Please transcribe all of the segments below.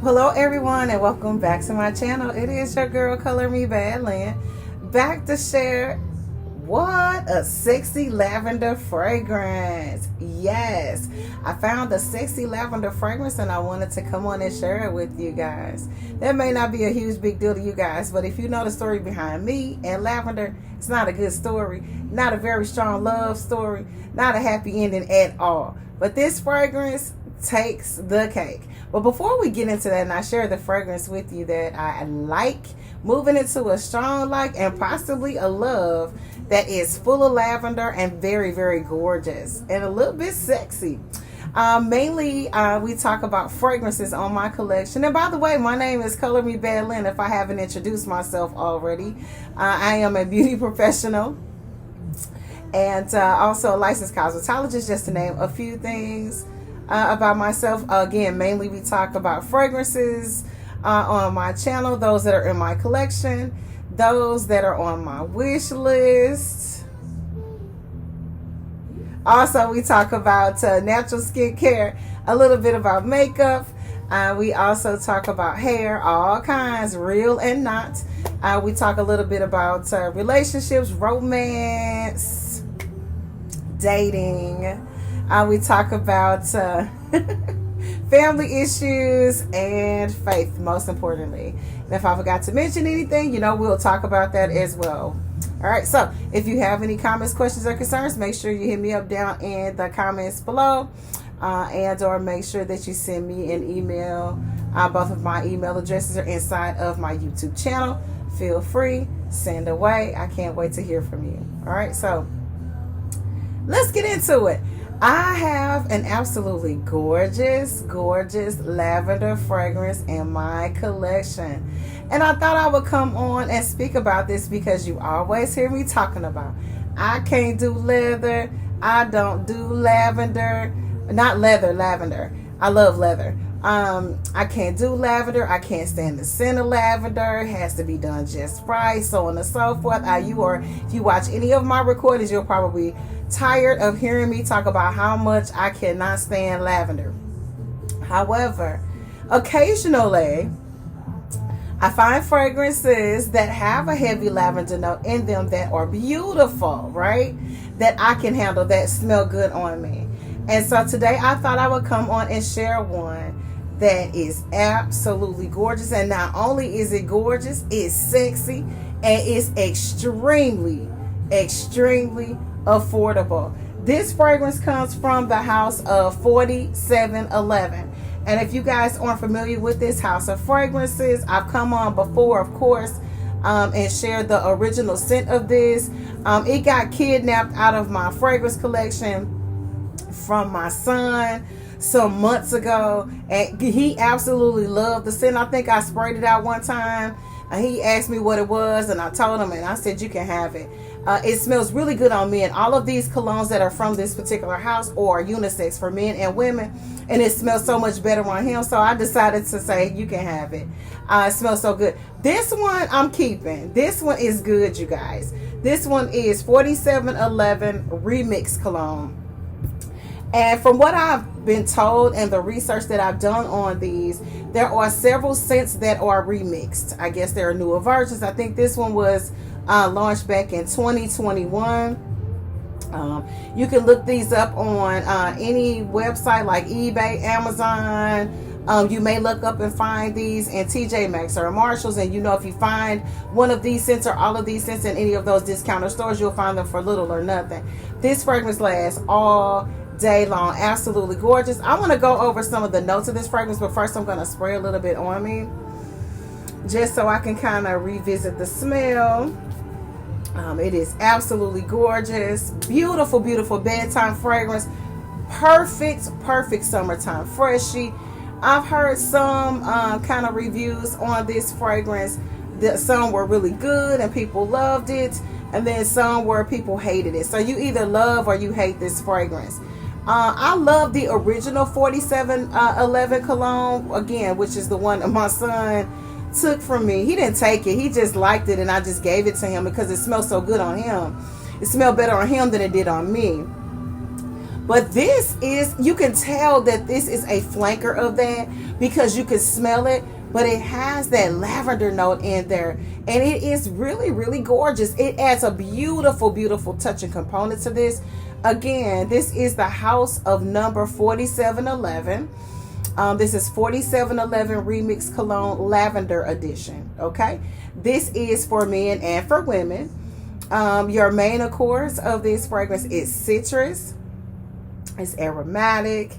Hello everyone and welcome back to my channel. It is your girl Color Me Badland, back to share what a sexy lavender fragrance. Yes, I found a sexy lavender fragrance and I wanted to come on and share it with you guys. That may not be a huge big deal to you guys, but if you know the story behind me and lavender, it's not a good story, not a very strong love story, not a happy ending at all. But this fragrance takes the cake. But before we get into that and I share the fragrance with you that I like, moving into a strong like and possibly a love that is full of lavender and very, very gorgeous and a little bit sexy. Mainly, we talk about fragrances on my collection. And by the way, my name is Color Me Badland if I haven't introduced myself already. I am a beauty professional and also a licensed cosmetologist, just to name a few things about myself. Again, mainly we talk about fragrances on my channel, those that are in my collection, those that are on my wish list. Also, we talk about natural skincare, a little bit about makeup. We also talk about hair, all kinds, real and not. We talk a little bit about relationships, romance, dating. We talk about family issues and faith, most importantly. And if I forgot to mention anything, we'll talk about that as well. All right, so if you have any comments, questions, or concerns, make sure you hit me up down in the comments below, and or make sure that you send me an email. Both of my email addresses are inside of my YouTube channel. Feel free, send away. I can't wait to hear from you. All right, so let's get into it. I have an absolutely gorgeous lavender fragrance in my collection. And I thought I would come on and speak about this because you always hear me talking about, I can't do leather, I don't do lavender, not leather, lavender. I love leather. I can't do lavender. I can't stand the scent of lavender. It has to be done just right, so on and so forth. If you watch any of my recordings, you'll probably tired of hearing me talk about how much I cannot stand lavender. However, occasionally I find fragrances that have a heavy lavender note in them that are beautiful, right? That I can handle, that smell good on me. And so today I thought I would come on and share one that is absolutely gorgeous. And not only is it gorgeous, it's sexy and it's extremely affordable. This fragrance comes from the house of 4711. And if you guys aren't familiar with this house of fragrances, I've come on before, of course, and shared the original scent of this. It got kidnapped out of my fragrance collection from my son some months ago, and he absolutely loved the scent. I think I sprayed it out one time and he asked me what it was, and I told him, and I said, you can have it. It smells really good on men. All of these colognes that are from this particular house are unisex for men and women, and it smells so much better on him, so I decided to say you can have it. It smells so good. This one I'm keeping. This one is good, you guys. This one is 4711 Remix Cologne. And from what I've been told and the research that I've done on these, there are several scents that are remixed. I guess there are newer versions. I think this one was launched back in 2021. You can look these up on any website like eBay, Amazon. You may look up and find these in TJ Maxx or Marshalls, and if you find one of these scents or all of these scents in any of those discounter stores, you'll find them for little or nothing. This fragrance lasts all day long. Absolutely gorgeous. I want to go over some of the notes of this fragrance, but first I'm going to spray a little bit on me just so I can kind of revisit the smell. It is absolutely gorgeous. Beautiful bedtime fragrance. Perfect summertime freshie. I've heard some kind of reviews on this fragrance that some were really good and people loved it, and then some where people hated it. So you either love or you hate this fragrance. I love the original 4711 cologne, again, which is the one that my son took from me. He didn't take it, he just liked it, and I just gave it to him because it smelled so good on him. It smelled better on him than it did on me. But this is, you can tell that this is a flanker of that because you can smell it, but it has that lavender note in there, and it is really, really gorgeous. It adds a beautiful, beautiful touch and component to this. Again, this is the House of Number 4711. This is 4711 Remix Cologne Lavender Edition. Okay, this is for men and for women. Your main, of course, of this fragrance is citrus. It's aromatic.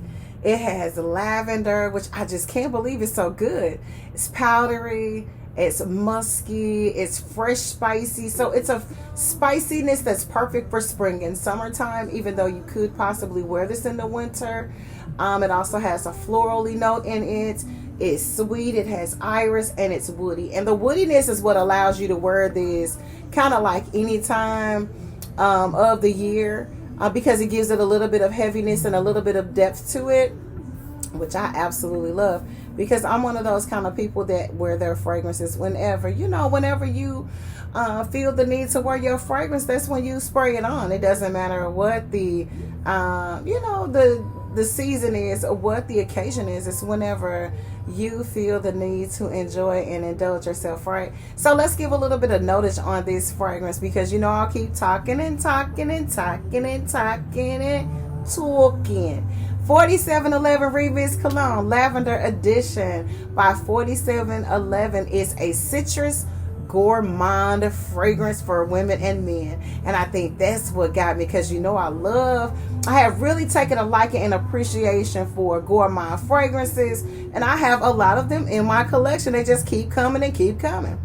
It has lavender, which I just can't believe it's so good. It's powdery. It's musky. It's fresh, spicy. So it's a spiciness that's perfect for spring and summertime, even though you could possibly wear this in the winter. It also has a florally note in it. It's sweet. It has iris, and it's woody. And the woodiness is what allows you to wear this kind of like any time of the year. Because it gives it a little bit of heaviness and a little bit of depth to it, which I absolutely love, because I'm one of those kind of people that wear their fragrances whenever you feel the need to wear your fragrance. That's when you spray it on. It doesn't matter what the season is or what the occasion is. It's whenever you feel the need to enjoy and indulge yourself, right? So let's give a little bit of notice on this fragrance, because I'll keep talking and talking and talking and talking and talking. 4711 Remix Cologne Lavender Edition by 4711 is a citrus gourmand fragrance for women and men, and I think that's what got me, because I have really taken a liking and appreciation for gourmand fragrances, and I have a lot of them in my collection. They just keep coming and keep coming.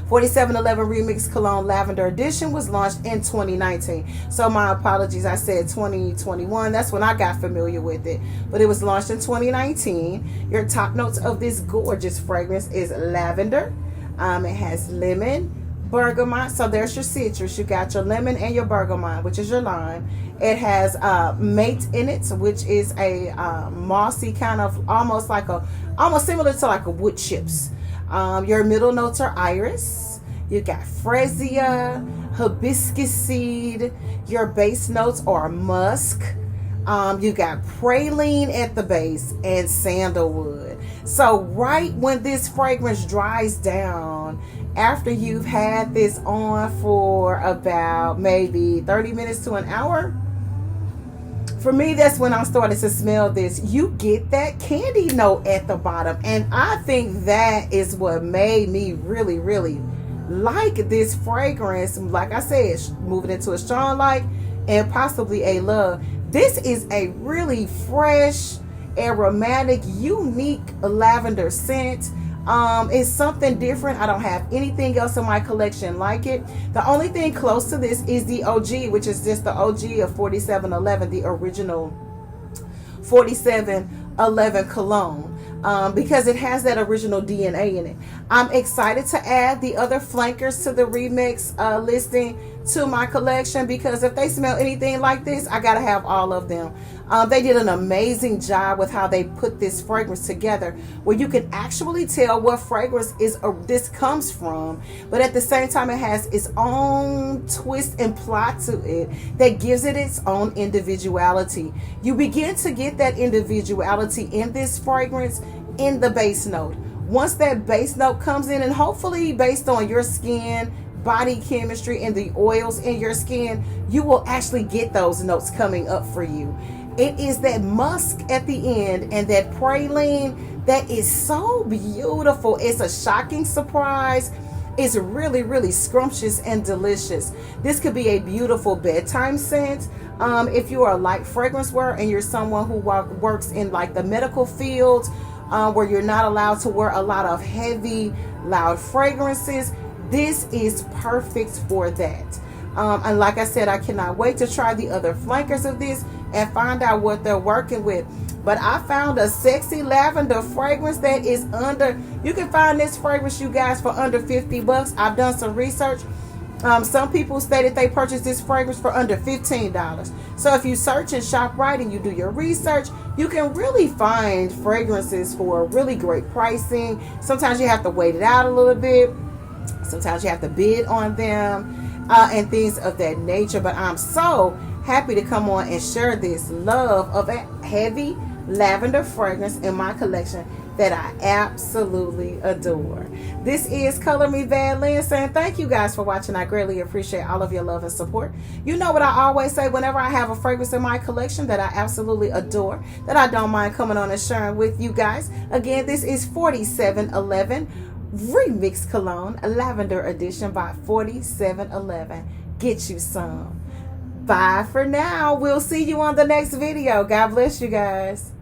4711 Remix Cologne Lavender Edition was launched in 2019. So my apologies, I said 2021. That's when I got familiar with it. But it was launched in 2019. Your top notes of this gorgeous fragrance is lavender. It has lemon, bergamot. So there's your citrus. You got your lemon and your bergamot, which is your lime. It has mate in it, which is a mossy kind of, almost similar to like a wood chips. Your middle notes are iris. You got freesia, hibiscus seed. Your base notes are musk. You got praline at the base and sandalwood. So right when this fragrance dries down, after you've had this on for about maybe 30 minutes to an hour, for me, that's when I started to smell this. You get that candy note at the bottom. And I think that is what made me really, really like this fragrance. Like I said, moving into a strong like and possibly a love. This is a really fresh, aromatic, unique lavender scent. It's something different. I don't have anything else in my collection like it. The only thing close to this is the OG, which is just the OG of 4711, the original 4711 cologne, because it has that original DNA in it. I'm excited to add the other flankers to the remix listing to my collection, because if they smell anything like this, I gotta have all of them. They did an amazing job with how they put this fragrance together, where you can actually tell what fragrance this comes from, but at the same time it has its own twist and plot to it that gives it its own individuality. You begin to get that individuality in this fragrance in the base note. Once that base note comes in, and hopefully based on your skin, body chemistry, and the oils in your skin, you will actually get those notes coming up for you. It is that musk at the end and that praline that is so beautiful. It's a shocking surprise. It's really, really scrumptious and delicious. This could be a beautiful bedtime scent. If you are a light fragrance wearer and you're someone who works in like the medical field, where you're not allowed to wear a lot of heavy, loud fragrances, this is perfect for that. And like I said, I cannot wait to try the other flankers of this and find out what they're working with. But I found a sexy lavender fragrance that is you can find this fragrance, you guys, for under $50. I've done some research. Some people stated they purchased this fragrance for under $15. So if you search and shop right and you do your research, you can really find fragrances for really great pricing. Sometimes you have to wait it out a little bit. Sometimes you have to bid on them and things of that nature. But I'm so happy to come on and share this love of a heavy lavender fragrance in my collection that I absolutely adore. This is Color Me Bad Lynn saying thank you guys for watching. I greatly appreciate all of your love and support. You know what I always say whenever I have a fragrance in my collection that I absolutely adore, that I don't mind coming on and sharing with you guys. Again, this is 4711 Remix Cologne Lavender Edition by 4711. Get you some. Bye for now. We'll see you on the next video. God bless you guys.